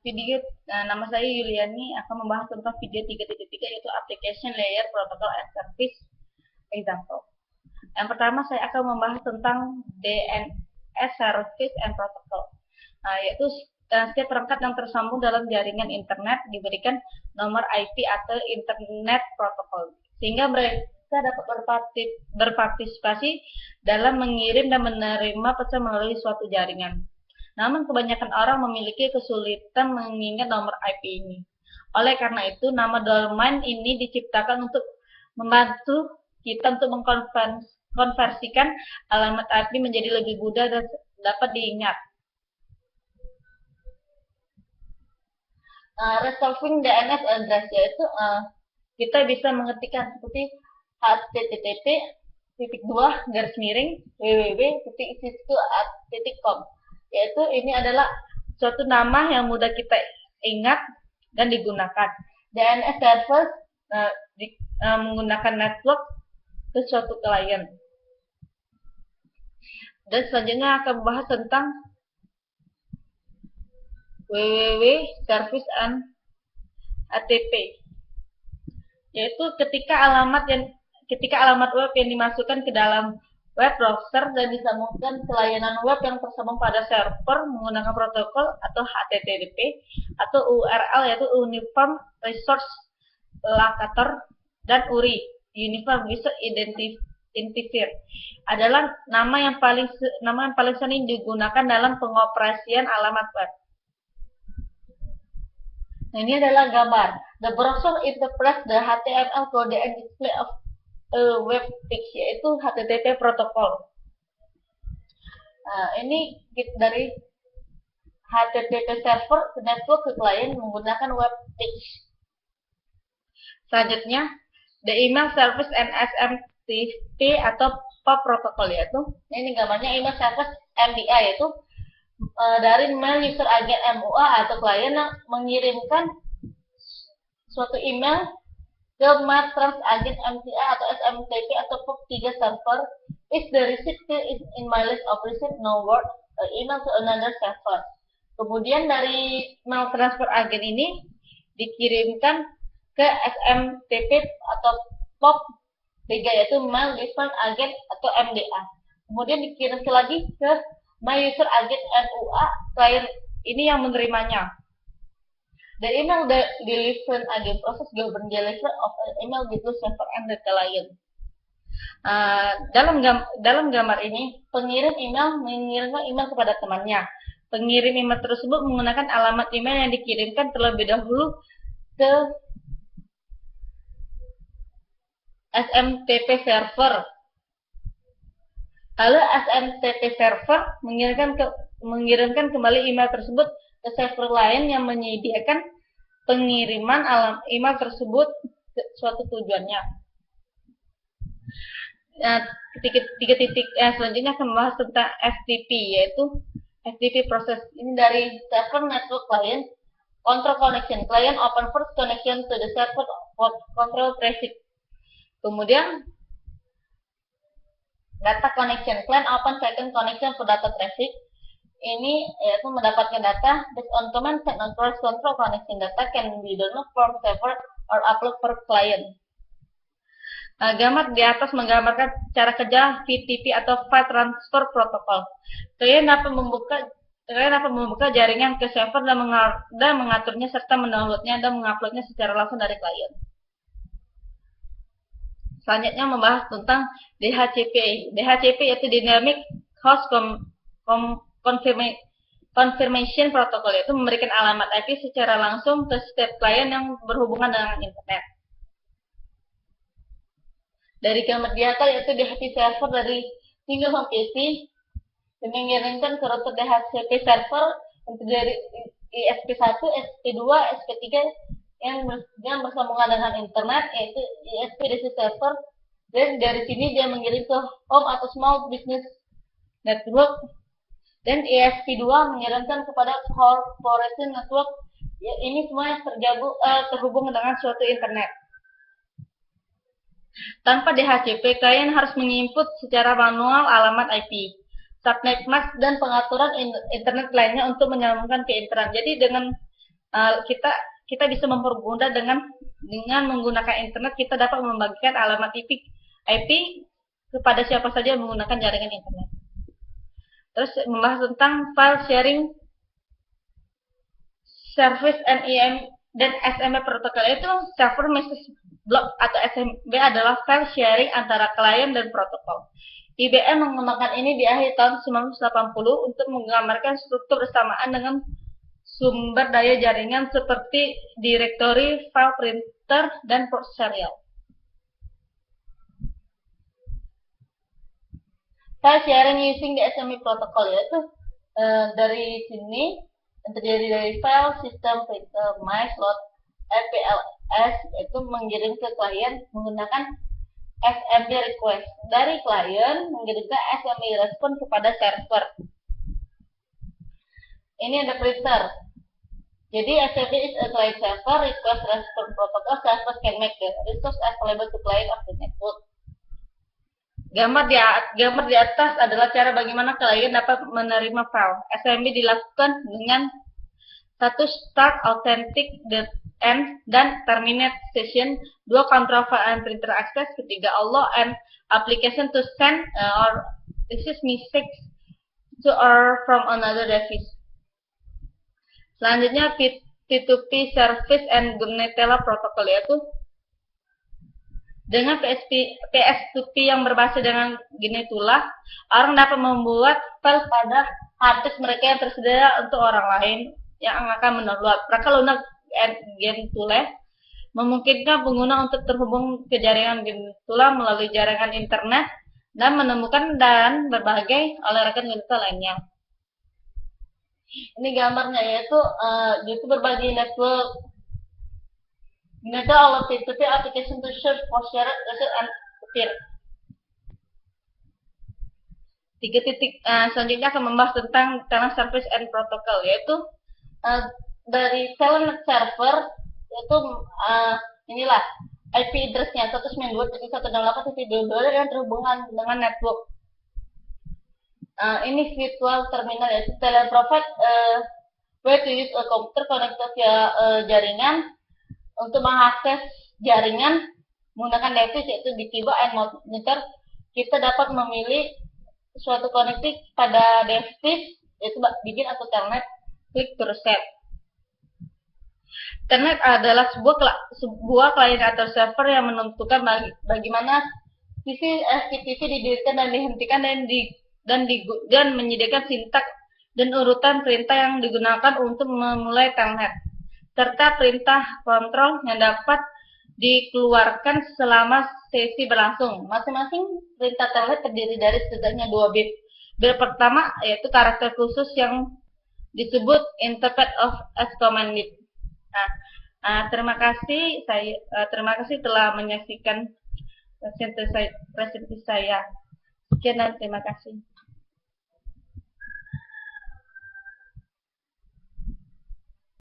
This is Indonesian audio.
video nama saya Yuliani akan membahas tentang video 3.3 yaitu Application Layer Protocol and Service Example. Yang pertama saya akan membahas tentang DNS Service and Protocol, yaitu setiap perangkat yang tersambung dalam jaringan internet diberikan nomor IP atau Internet Protocol, sehingga mereka dapat berpartisipasi dalam mengirim dan menerima pesan melalui suatu jaringan. Namun kebanyakan orang memiliki kesulitan mengingat nomor IP ini. Oleh karena itu, nama domain ini diciptakan untuk membantu kita untuk mengkonversikan alamat IP menjadi lebih mudah dan dapat diingat. Resolving DNS address, yaitu kita bisa mengetikkan seperti http://www.cisco.com, yaitu ini adalah suatu nama yang mudah kita ingat dan digunakan. DNS server menggunakan network ke suatu klien. Dan selanjutnya akan membahas tentang www service and HTTP, yaitu ketika alamat web yang dimasukkan ke dalam web browser dan disambungkan ke layanan web yang tersambung pada server menggunakan protokol atau HTTP atau URL, yaitu Uniform Resource Locator, dan URI Uniform User Identifier adalah nama yang paling sering digunakan dalam pengoperasian alamat web. Nah, ini adalah gambar. The browser interprets the HTML code and display of a web page, yaitu HTTP protokol. Ini dari HTTP server ke network ke klien menggunakan web page. Selanjutnya, the email service and SMTP atau POP protokol, yaitu ini gambarnya email service MDA, yaitu dari mail user agent MUA atau klien yang mengirimkan suatu email ke mail trans agent MTA atau SMTP atau POP3 server. If the receipt is in my list of receipt, no word email to another server. Kemudian dari mail transfer agent ini dikirimkan ke SMTP atau POP3, yaitu mail different agent atau MDA. Kemudian dikirim lagi ke my user agent MUA, klien ini yang menerimanya. The email delivery agent process govern delivery of email between server and the client. Dalam gambar ini, pengirim email mengirimkan email kepada temannya. Pengirim email tersebut menggunakan alamat email yang dikirimkan terlebih dahulu ke SMTP server. Lalu SMTP server mengirimkan kembali email tersebut ke server lain yang menyediakan pengiriman email tersebut ke suatu tujuannya. Selanjutnya akan membahas tentang FTP, yaitu FTP proses. Ini dari server network client control connection. Client open first connection to the server for control traffic. Kemudian data connection, client open second connection for data traffic. Ini yaitu mendapatkan data based on command set and cross control connection. Data can be download from server or upload per client. Gambar di atas menggambarkan cara kerja FTP atau File Transfer Protocol. Klien dapat membuka jaringan ke server dan mengaturnya serta mendownloadnya dan menguploadnya secara langsung dari klien. Selanjutnya membahas tentang DHCP. DHCP yaitu Dynamic Host Confirmation Protocol, yaitu memberikan alamat IP secara langsung ke setiap klien yang berhubungan dengan internet. Dari gambar di atas yaitu DHCP server dari single home PC dan mengirimkan ke router DHCP server untuk dari ISP1, ISP2, ISP3 yang bersambungan dengan internet, yaitu ISP-DC server, dan dari sini dia mengirim ke home atau small business network, dan ISP2 mengirimkan kepada corporation network. Ya, ini semua yang terhubung dengan suatu internet. Tanpa DHCP, klien harus menginput secara manual alamat IP, subnet mask, dan pengaturan internet lainnya untuk menyambungkan ke internet. Jadi dengan kita bisa mempermudah dengan menggunakan internet. Kita dapat membagikan alamat IP kepada siapa saja yang menggunakan jaringan internet. Terus membahas tentang file sharing service NIM dan SMB protokol. Itu server message block atau SMB adalah file sharing antara klien dan protokol. IBM mengembangkan ini di akhir tahun 1980 untuk menggambarkan struktur bersamaan dengan sumber daya jaringan seperti directory, file printer, dan port serial. File sharing using the SMB protocol, yaitu dari sini terdiri dari file, system, printer, my slot, FPLS, yaitu mengirim ke klien menggunakan SMB request. Dari klien mengirimkan SMB respon kepada server. Ini ada printer. Jadi SMB is a client server request response protocol. Server can make the resource available to client of the network. Gambar di atas adalah cara bagaimana klien dapat menerima file. SMB dilakukan dengan satu start authentic end dan terminate session, dua control file and printer access, ketiga allow and application to send or receive message to or from another device. Selanjutnya P2P service and Gnutella protocol, yaitu dengan PS2P yang berbasis dengan Gnutella, orang dapat membuat file pada harddisk mereka yang tersedia untuk orang lain yang akan mendownload. Prakaluna Gnutella memungkinkan pengguna untuk terhubung ke jaringan Gnutella melalui jaringan internet dan menemukan dan berbagai rekan Gnutella lainnya. Ini gambarnya, yaitu itu berbagi network. Gnutella allows P2P application to search for shared resource and appear. Selanjutnya akan membahas tentang Telnet Service and Protocol, yaitu dari Telnet Server, yaitu inilah IP address-nya 192.168.22 yang terhubungan dengan network. Ini virtual terminal, yaitu Telnet provide way to use a computer connected via jaringan untuk mengakses jaringan menggunakan device, yaitu di keyboard and monitor. Kita dapat memilih suatu konektif pada device, yaitu bikin atau telnet, klik terus set. Telnet adalah sebuah klien atau server yang menentukan bagaimana TV didirikan dan dihentikan dan menyediakan sintak dan urutan perintah yang digunakan untuk memulai telnet, serta perintah kontrol yang dapat dikeluarkan selama sesi berlangsung. Masing-masing perintah telnet terdiri dari setidaknya 2 bit. Bit pertama yaitu karakter khusus yang disebut interpret of as commanded. Terima kasih telah menyaksikan presentasi saya. Sekian dan terima kasih.